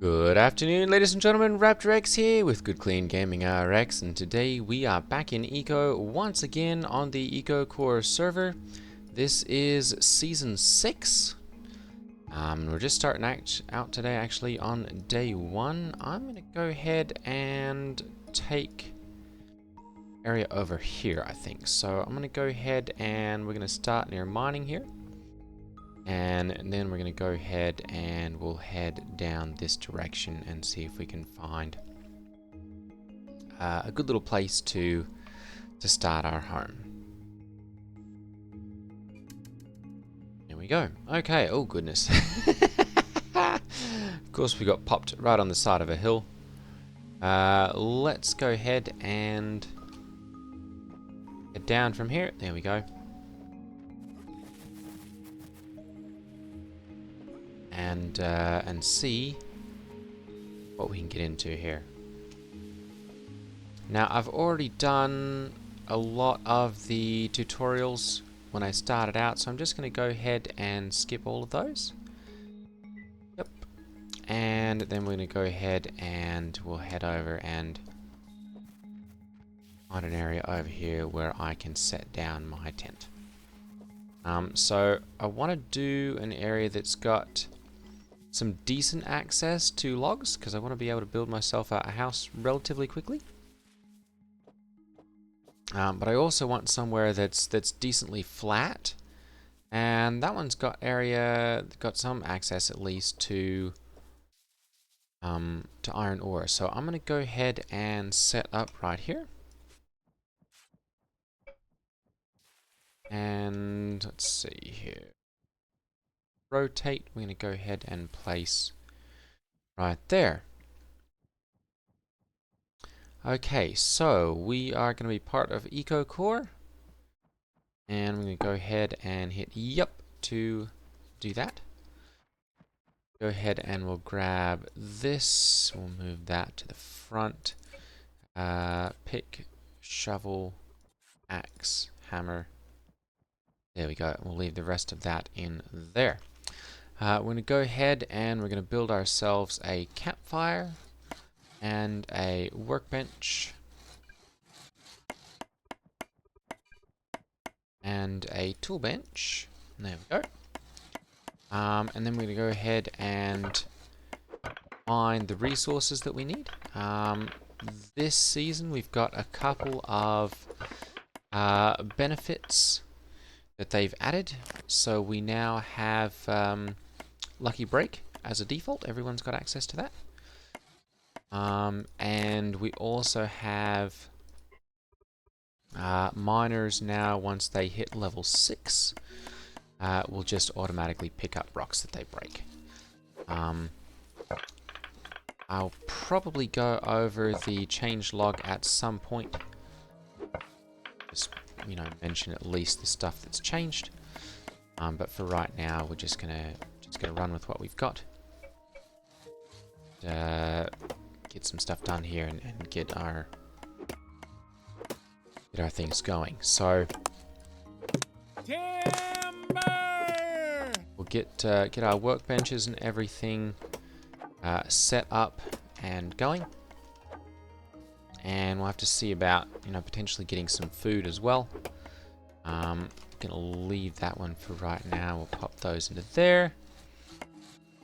Good afternoon, ladies and gentlemen. Raptor X here with Good Clean Gaming RX, and today we are back in Eco once again on the EcoCore server. This is Season 6. We're just starting out today actually on day 1. I'm going to go ahead and take area over here, I think. So I'm going to go ahead and we're going to start near mining here. And then we're going to go ahead and we'll head down this direction and see if we can find a good little place to start our home. There we go. Okay, oh goodness. Of course we got popped right on the side of a hill. Let's go ahead and head down from here. There we go. And see what we can get into here. Now, I've already done a lot of the tutorials when I started out, so I'm just going to go ahead and skip all of those. Yep. And then we're going to go ahead and we'll head over and find an area over here where I can set down my tent. So I want to do an area that's got some decent access to logs, because I want to be able to build myself a house relatively quickly. But I also want somewhere that's decently flat, and that one's got some access at least to iron ore. So I'm going to go ahead and set up right here. And let's see here. Rotate. We're going to go ahead and place right there. Okay, so we are going to be part of EcoCore. And we're going to go ahead and hit yep to do that. Go ahead and we'll grab this. We'll move that to the front. Pick, shovel, axe, hammer. There we go. We'll leave the rest of that in there. We're going to go ahead and we're going to build ourselves a campfire and a workbench and a tool bench. There we go. And then we're going to go ahead and find the resources that we need. This season we've got a couple of benefits that they've added. So we now have Lucky Break as a default. Everyone's got access to that. And we also have miners now, once they hit level 6, will just automatically pick up rocks that they break. I'll probably go over the change log at some point. Just, mention at least the stuff that's changed. But for right now, we're just gonna run with what we've got. Get some stuff done here and get our things going. So timber! We'll get our workbenches and everything set up and going, and we'll have to see about potentially getting some food as well. Gonna leave that one for right now. We'll pop those into there,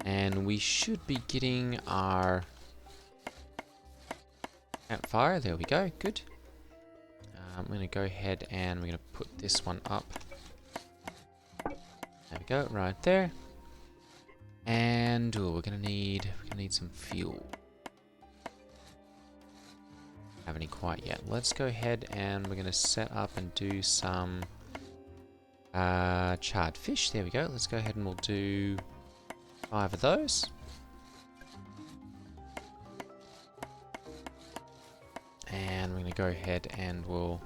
and we should be getting our campfire. There we go. Good. I'm going to go ahead and we're going to put this one up. There we go, right there. And we're going to need some fuel. Have any quite yet. Let's go ahead and we're going to set up and do some charred fish. There we go. Let's go ahead and we'll do 5 of those. And we're going to go ahead and we'll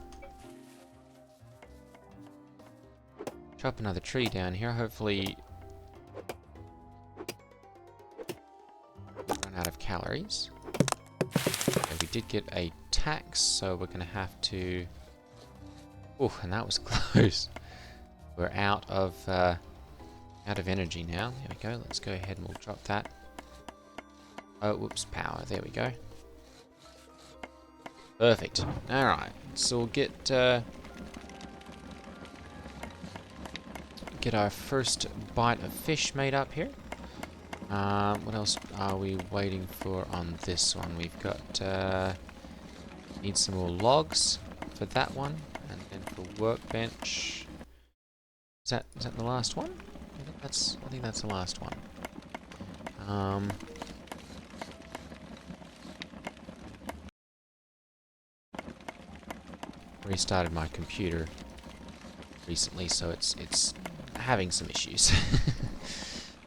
chop another tree down here. Hopefully run out of calories. And we did get a tax, so we're going to have to... Oh, and that was close. We're out of energy now. There we go. Let's go ahead and we'll drop that Oh, whoops, power. There we go. Perfect. Alright, so we'll get our first bite of fish made up here. What else are we waiting for on this one? We've got, need some more logs for that one. And then for workbench. Is that the last one? I think that's the last one. Restarted my computer recently, so it's having some issues.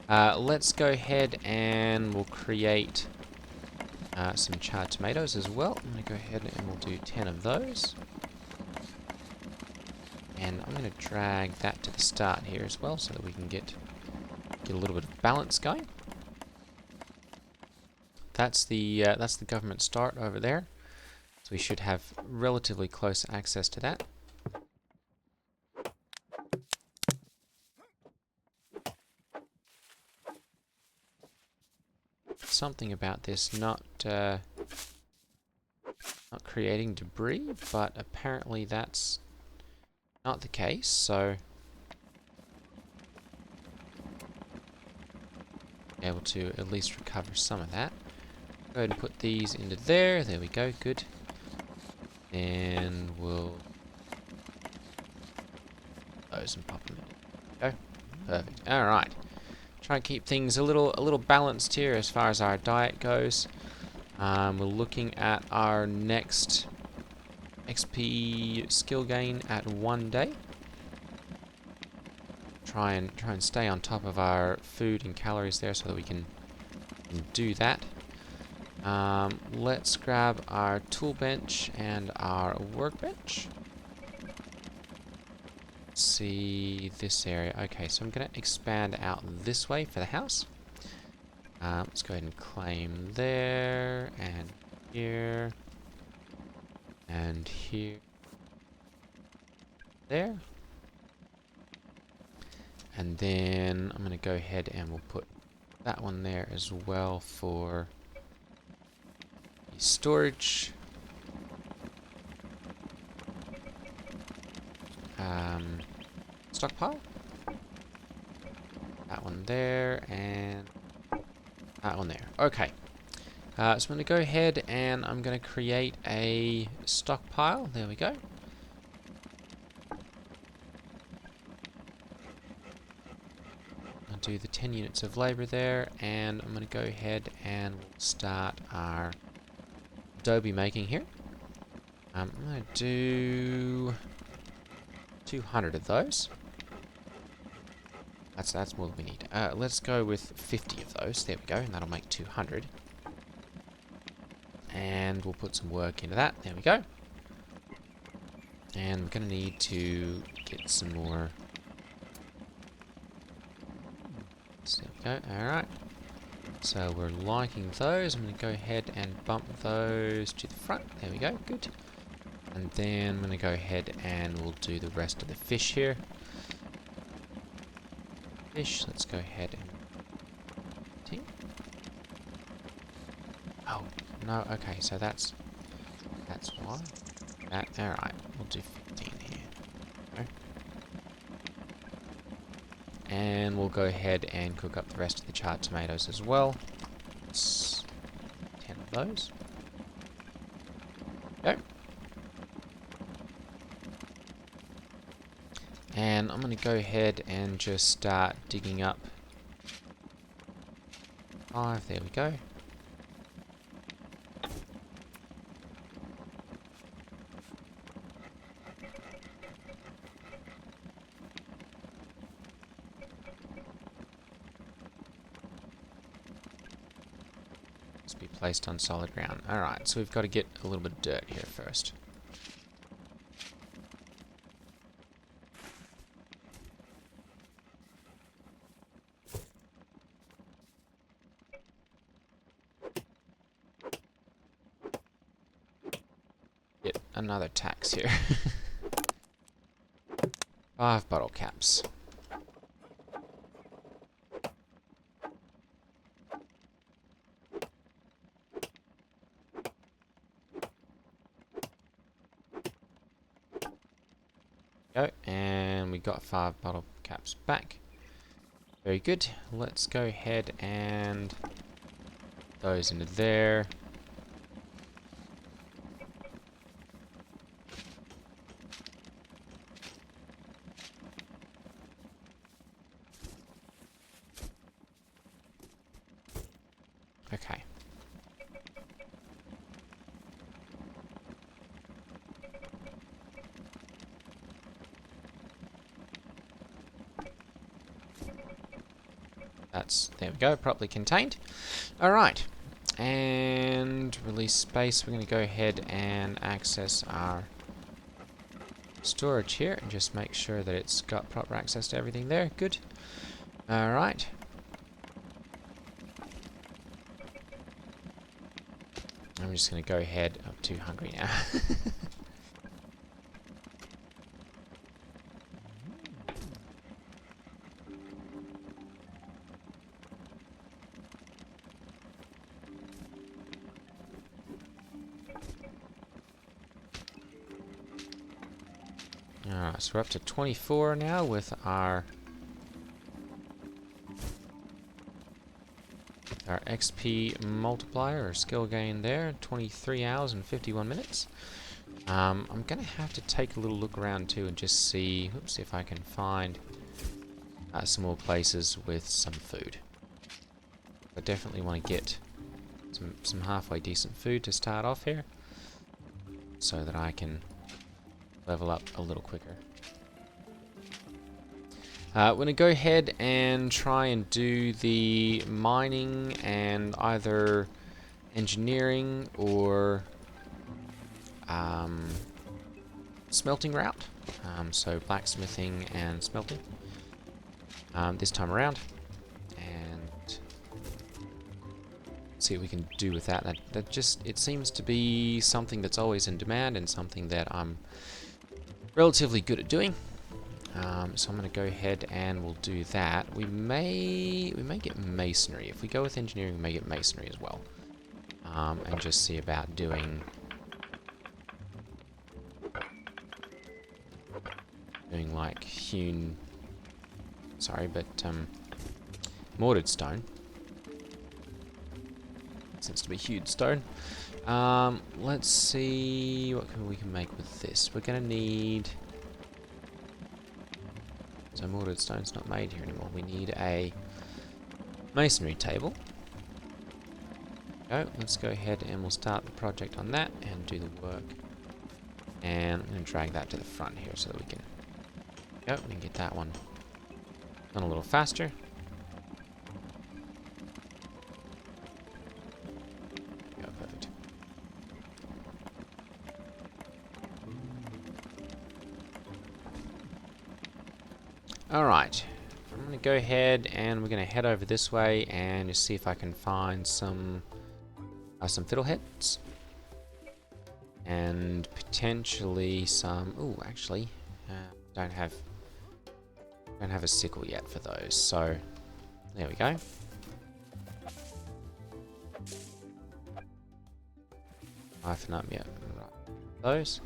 Let's go ahead and we'll create some charred tomatoes as well. I'm going to go ahead and we'll do 10 of those. And I'm going to drag that to the start here as well, so that we can get a little bit of balance going. That's the government start over there. So we should have relatively close access to that. Something about this not creating debris, but apparently that's not the case, so able to at least recover some of that. Go ahead and put these into there. There we go, good. And we'll those and pop them in. Go. Perfect. Alright. Try and keep things a little balanced here as far as our diet goes. We're looking at our next XP skill gain at 1 day. Try and stay on top of our food and calories there so that we can do that. Let's grab our tool bench and our workbench. Let's see this area. Okay, so I'm going to expand out this way for the house. Let's go ahead and claim there, and here, and here, there. And then I'm going to go ahead and we'll put that one there as well for storage. Stockpile. That one there, and that one there. Okay. So I'm going to go ahead and I'm going to create a stockpile. There we go. I'll do the 10 units of labor there, and I'm going to go ahead and we'll start our adobe making here. I'm going to do 200 of those. That's more than we need. Let's go with 50 of those. There we go, and that'll make 200. And we'll put some work into that. There we go. And we're going to need to get some more. So there we go. Alright. So we're liking those. I'm going to go ahead and bump those to the front. There we go. Good. And then I'm going to go ahead and we'll do the rest of the fish here. Let's go ahead and oh no, okay, so that's why. Alright, we'll do 15 here. Okay. And we'll go ahead and cook up the rest of the charred tomatoes as well. It's 10 of those. Go. And I'm going to go ahead and just start digging up 5. There we go. Must be placed on solid ground. Alright, so we've got to get a little bit of dirt here first. Another tax here. 5 bottle caps. Go, and we got 5 bottle caps back. Very good. Let's go ahead and those into there. Okay. There we go, properly contained. Alright, and release space. We're going to go ahead and access our storage here and just make sure that it's got proper access to everything there. Good. Alright. I'm just going to go ahead. I'm too hungry now. Alright, so we're up to 24 now with our XP multiplier or skill gain there. 23 hours and 51 minutes. I'm going to have to take a little look around too and just see, oops, if I can find some more places with some food. I definitely want to get some halfway decent food to start off here so that I can level up a little quicker. We're going to go ahead and try and do the mining and either engineering or smelting route. So blacksmithing and smelting this time around, and see what we can do with that. That just, it seems to be something that's always in demand and something that I'm relatively good at doing. So I'm going to go ahead and we'll do that. We may get masonry. If we go with engineering, we may get masonry as well. And just see about doing like hewn, mortared stone. Seems to be hewed stone. Let's see what we can make with this. We're going to need... So mortared stone's not made here anymore. We need a masonry table. Let's go ahead and we'll start the project on that and do the work. And I'm going to drag that to the front here so that we can get that one done a little faster. Perfect. Alright, I'm going to go ahead and we're going to head over this way and just see if I can find some fiddleheads. And potentially some... Ooh, actually, don't have a sickle yet for those, so there we go. Hyphen up, yeah, right. Those.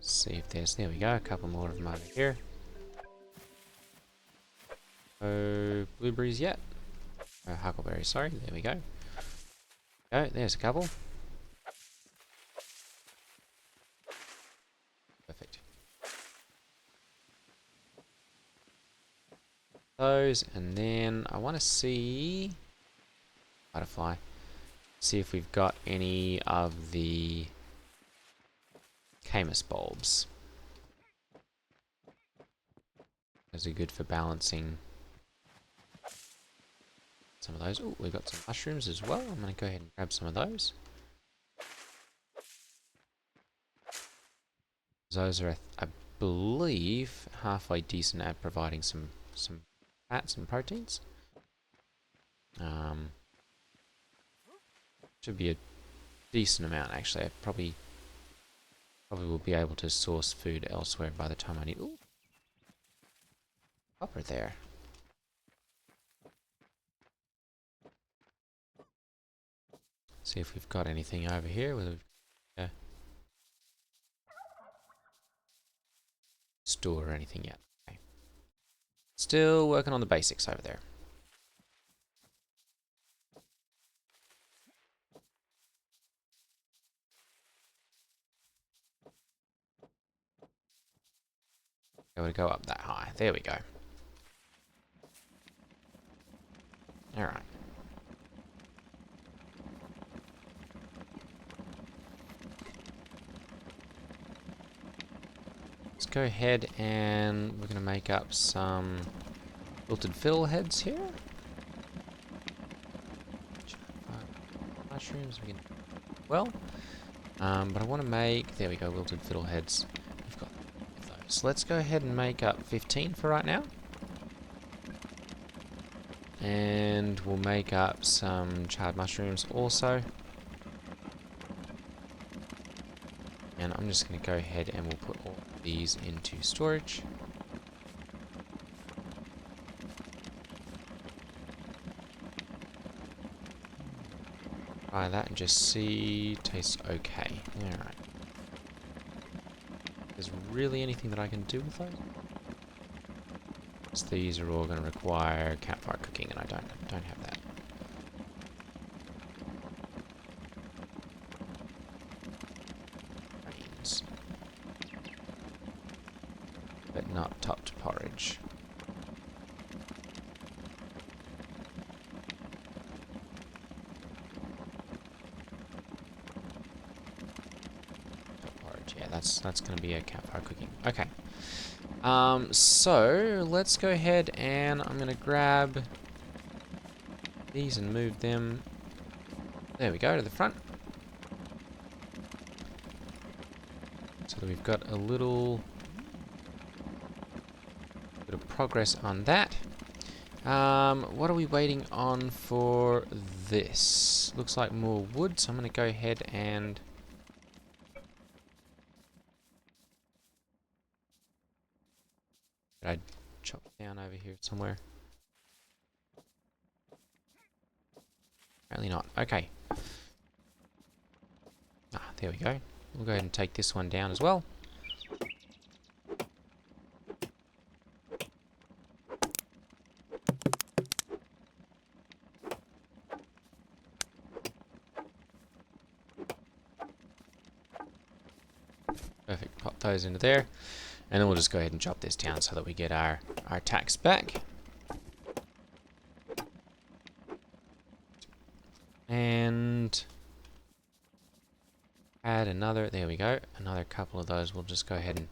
See if there we go, a couple more of them over here. Oh, blueberries yet? Oh, huckleberries, sorry, there we go. There's a couple. Perfect. Those, and then I want to see... Butterfly. See if we've got any of the Camus bulbs. Those are good for balancing some of those. Oh, we've got some mushrooms as well. I'm going to go ahead and grab some of those. Those are, I believe, halfway decent at providing some fats and proteins. Should be a decent amount actually. I probably will be able to source food elsewhere by the time I need. Ooh, copper there. See if we've got anything over here. Whether we've store or anything yet. Okay. Still working on the basics over there. Able to go up that high. There we go. Alright. Let's go ahead and we're going to make up some wilted fiddle heads here. Mushrooms we can well. But I want to make, there we go, wilted fiddle heads. We've got those. Let's go ahead and make up 15 for right now. And we'll make up some charred mushrooms also. And I'm just going to go ahead and we'll put all these into storage. Try that and just see, tastes okay. Alright. Is really anything that I can do with those? Because these are all going to require campfire cooking and I don't have that. Grains. But not topped porridge. Yeah, that's going to be a campfire cooking. Okay. So let's go ahead and I'm going to grab these and move them. There we go, to the front. So that we've got a little bit of progress on that. What are we waiting on for this? Looks like more wood, so I'm going to go ahead and I chop down over here somewhere. Apparently not. Okay. Ah, there we go. We'll go ahead and take this one down as well. Perfect. Pop those into there. And then we'll just go ahead and chop this down so that we get our tacks back. And add another, there we go, another couple of those. We'll just go ahead and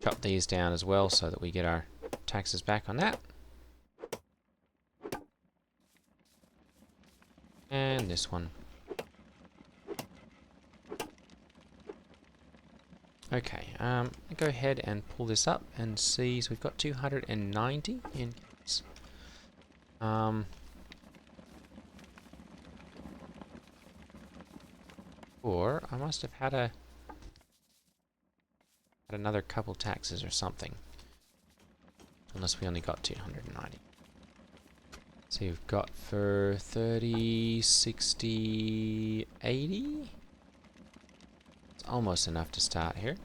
chop these down as well so that we get our taxes back on that. And this one. Okay, go ahead and pull this up and see. So we've got 290 in case. Or I must have had another couple taxes or something. Unless we only got 290. So you've got for 30, 60, 80. It's almost enough to start here.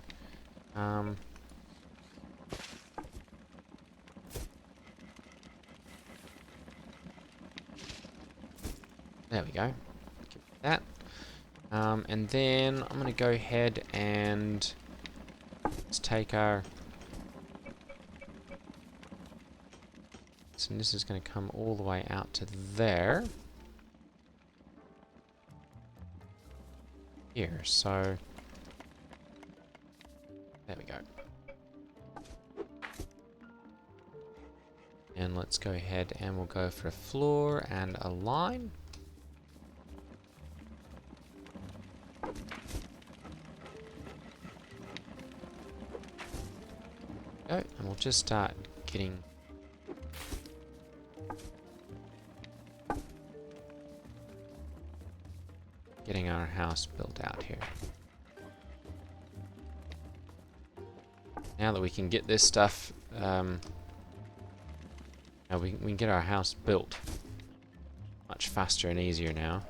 There we go. Give it that. And then I'm going to go ahead and let's take our... So this is going to come all the way out to there. Here, so... There we go. And let's go ahead and we'll go for a floor and a line. Go, and we'll just start getting our house built out here. Now that we can get this stuff, now we can get our house built much faster and easier now.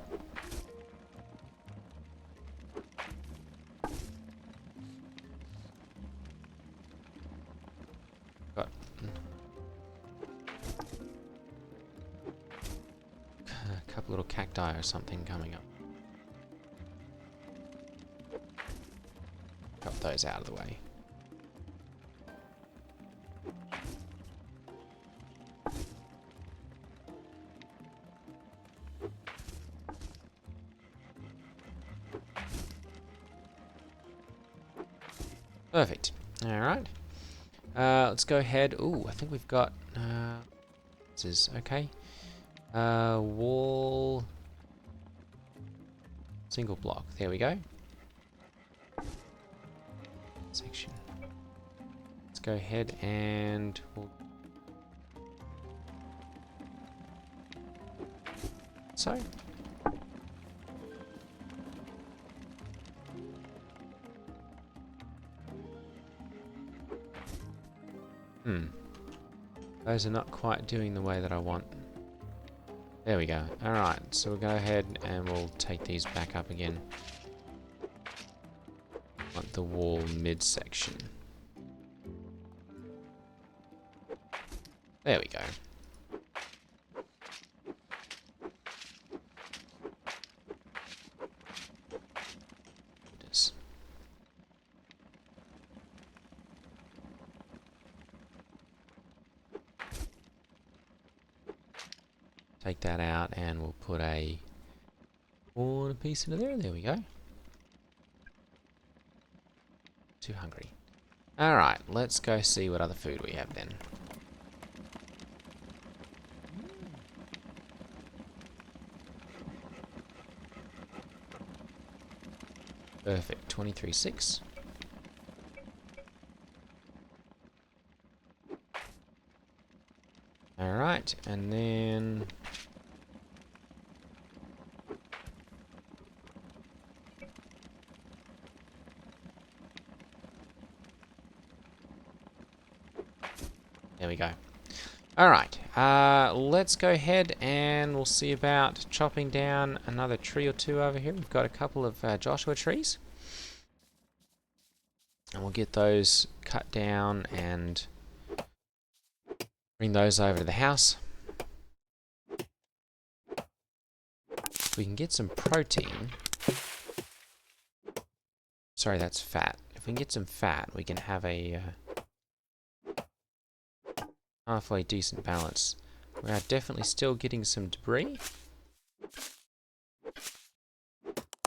a couple little cacti or something coming up. Got those out of the way. Perfect. Alright. Let's go ahead. Ooh, I think we've got... this is okay. Wall... Single block. There we go. Section. Let's go ahead and... So... Those are not quite doing the way that I want. There we go. Alright, so we'll go ahead and we'll take these back up again. Want the wall midsection. There we go. Goodness. Take that out and we'll put a corner piece into there. There we go. Too hungry. Alright, let's go see what other food we have then. Perfect, 23.6. Alright, and then... There we go. Alright, let's go ahead and we'll see about chopping down another tree or two over here. We've got a couple of Joshua trees. And we'll get those cut down and bring those over to the house. If we can get some protein... Sorry, that's fat. If we can get some fat, we can have a... halfway decent balance. We are definitely still getting some debris,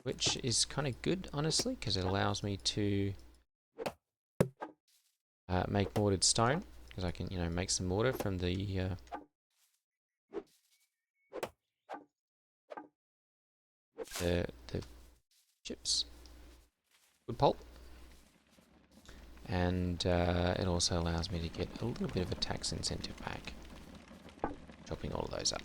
which is kind of good, honestly, because it allows me to make mortared stone, because I can, you know, make some mortar from the chips, wood pulp. And it also allows me to get a little bit of a tax incentive back. Chopping all of those up.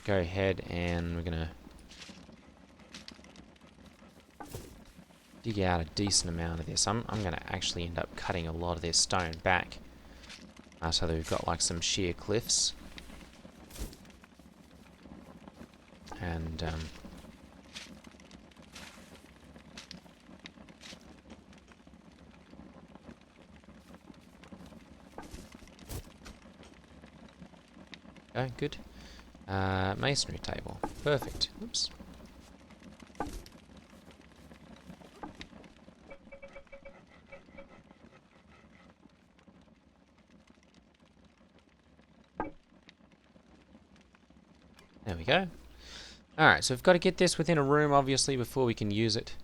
Go ahead and we're gonna dig out a decent amount of this. I'm going to actually end up cutting a lot of this stone back so that we've got like some sheer cliffs. And okay, good. Masonry table. Perfect. Oops. There we go. Alright, so we've got to get this within a room, obviously, before we can use it.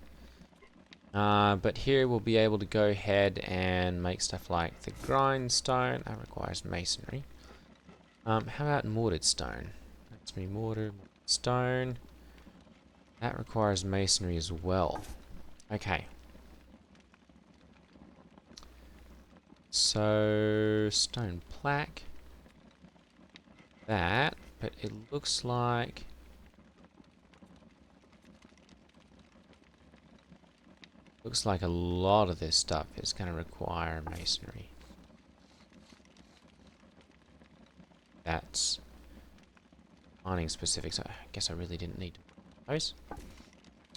But here we'll be able to go ahead and make stuff like the grindstone. That requires masonry. How about mortared stone? That's me mortar, stone. That requires masonry as well. Okay. So, stone plaque. That, but it looks like... Looks like a lot of this stuff is going to require masonry. that's mining specific, so I guess I really didn't need those.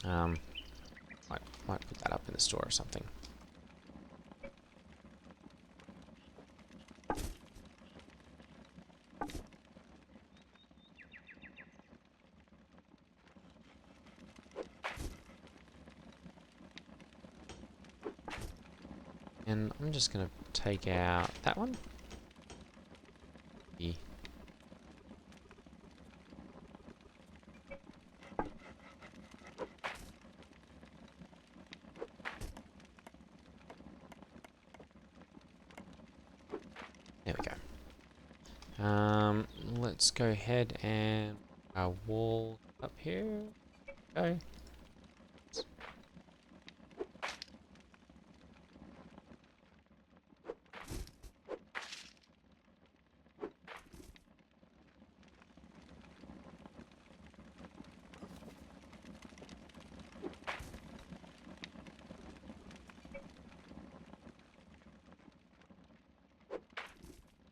Might put that up in the store or something. And I'm just gonna take out that one. There we go. Let's go ahead and our wall up here. Go.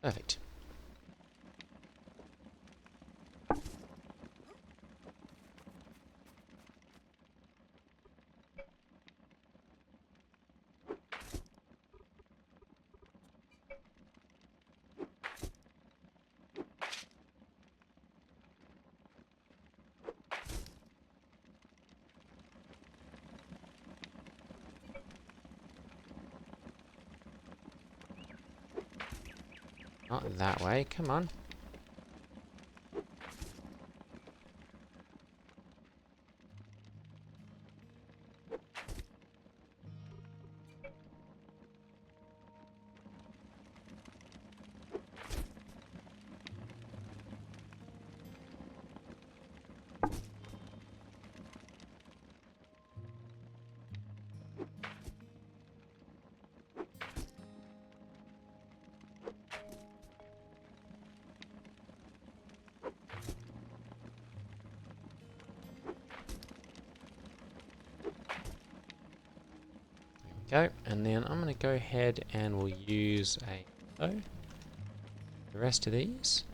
Perfect. Not that way, come on. Go, and then I'm going to go ahead and we'll use a the rest of these.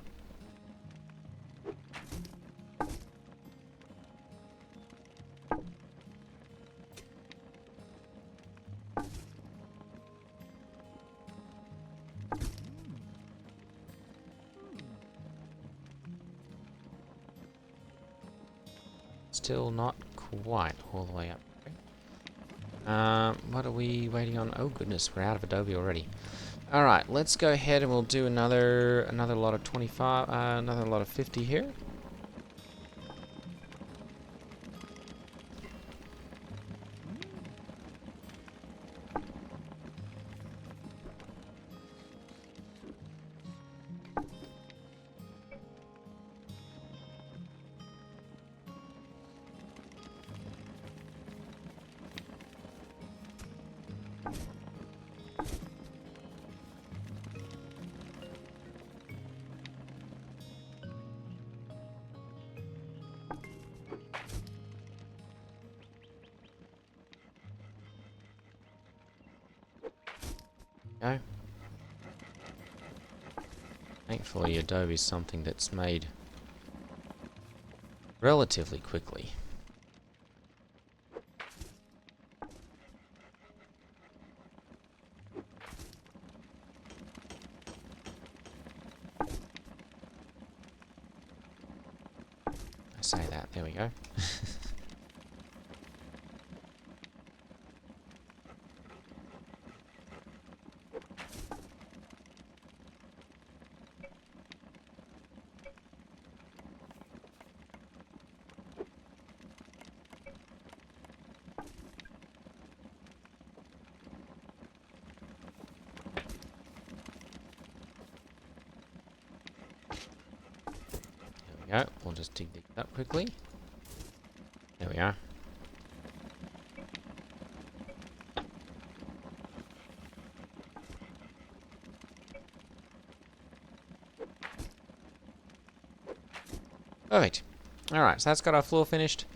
Still not quite all the way up. What are we waiting on? Oh goodness, we're out of Adobe already. All right, let's go ahead and we'll do another lot of 25, another lot of 50 here. Go. Thankfully, Adobe is something that's made relatively quickly. I say that, there we go. Go. We'll just dig these up quickly. There we are. Perfect. Alright, so that's got our floor finished.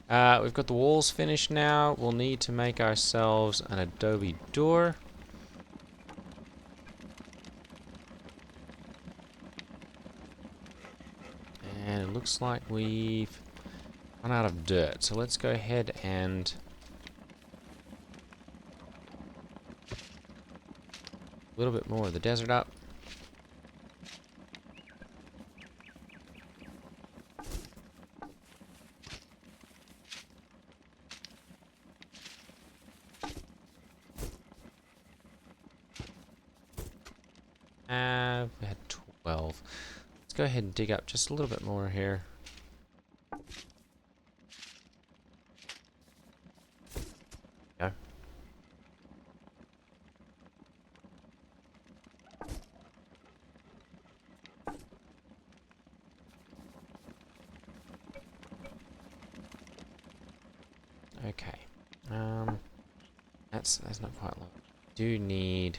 We've got the walls finished now. We'll need to make ourselves an Adobe door. looks like we've run out of dirt. So let's go ahead and a little bit more of the desert up. We had 12. Let's go ahead and dig up just a little bit more here. Go. Okay. That's not quite low. Do need.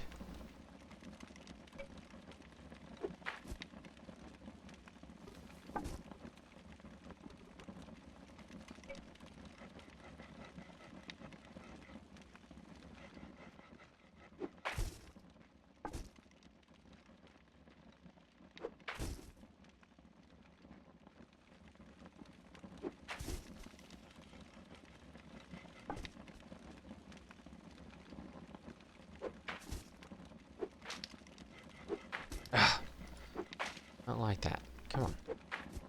Not like that. Come on.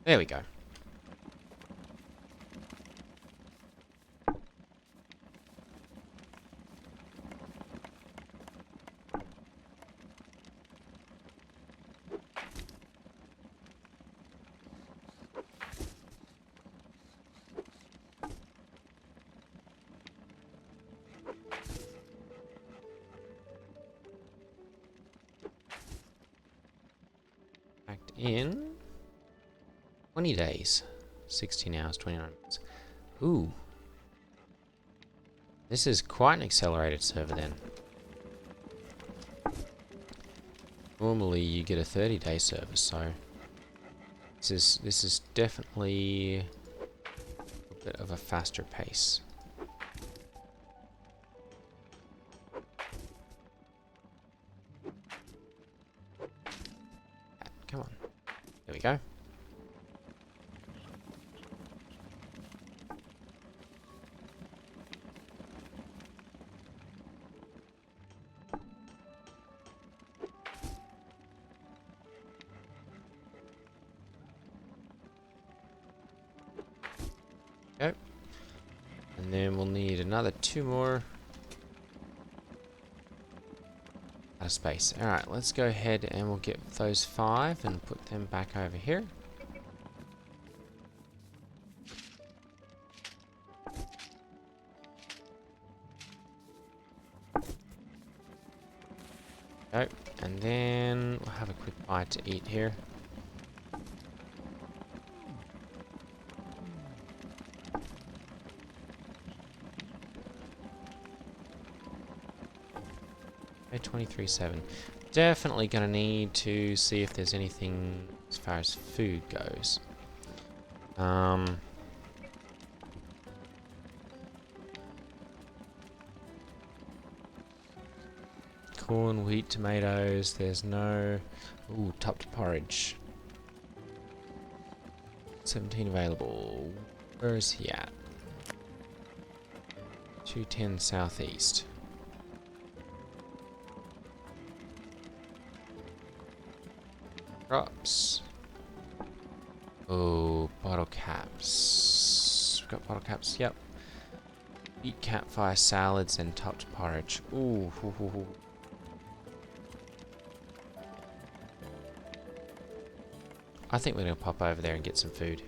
There we go. Backed in 20 days. 16 hours, 29 minutes. Ooh. This is quite an accelerated server then. Normally you get a 30-day server, so this is definitely a bit of a faster pace. Come on. There we go. Go. And then we'll need another 2 more. Out of space. Alright, let's go ahead and we'll get those 5 and put them back over here. Go. And then we'll have a quick bite to eat here. Okay, 23.7. Definitely gonna need to see if there's anything as far as food goes. Corn, wheat, tomatoes. There's no. Ooh, topped porridge. 17 available. Where is he at? 210 southeast. Crops. Oh, bottle caps. We've got bottle caps, yep. Eat campfire salads and topped porridge. Ooh, hoo, hoo, hoo. I think we're gonna pop over there and get some food.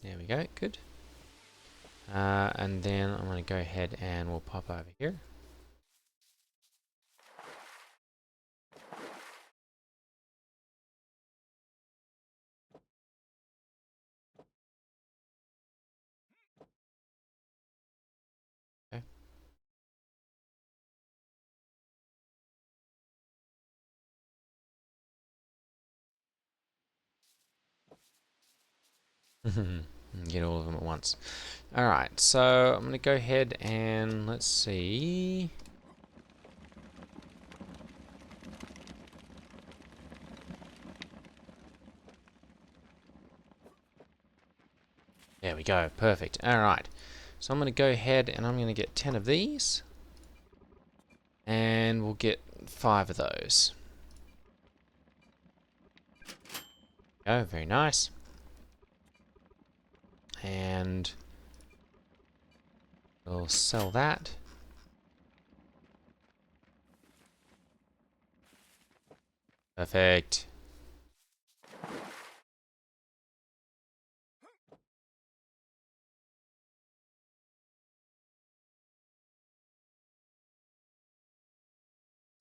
There we go, good. And then I'm going to go ahead and we'll pop over here. Get all of them at once. Alright, so I'm going to go ahead and let's see. There we go, perfect. Alright, so I'm going to go ahead and I'm going to get 10 of these. And we'll get 5 of those. Oh, very nice. And we'll sell that. Perfect.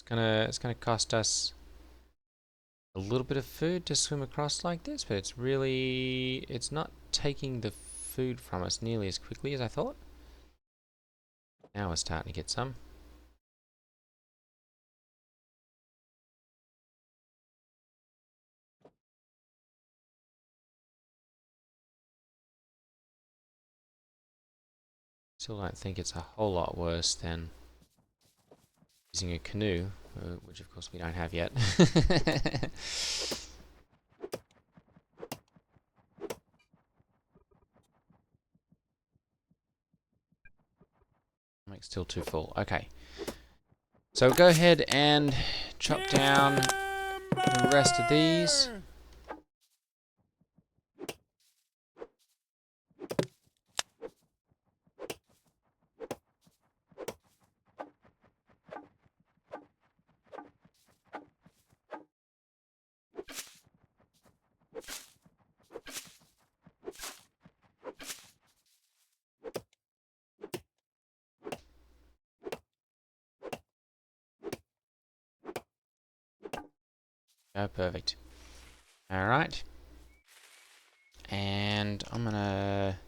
It's gonna cost us a little bit of food to swim across like this, but it's not taking the food from us nearly as quickly as I thought. Now we're starting to get some. Still don't think it's a whole lot worse than using a canoe, which of course we don't have yet. Stomach's still too full. Okay. So go ahead and chop down the rest of these. Oh, perfect. Alright. And I'm gonna...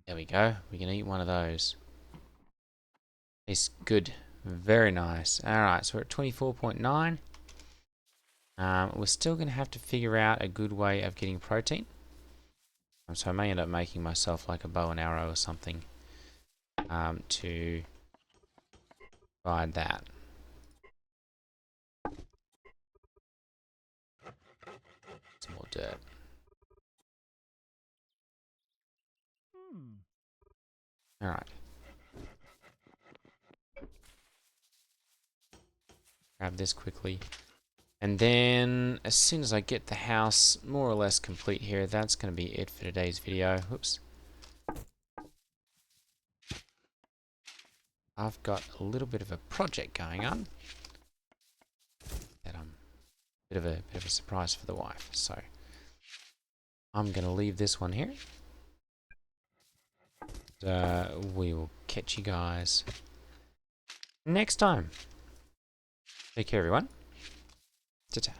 There we go. We can eat one of those. Tastes good. Very nice. Alright, so we're at 24.9. We're still gonna have to figure out a good way of getting protein. So I may end up making myself like a bow and arrow or something to provide that. Some more dirt. Alright. Grab this quickly. And then, as soon as I get the house more or less complete here, that's going to be it for today's video. Whoops. I've got a little bit of a project going on. That bit of a surprise for the wife. So, I'm going to leave this one here. We will catch you guys next time. Take care, everyone. Ta-ta.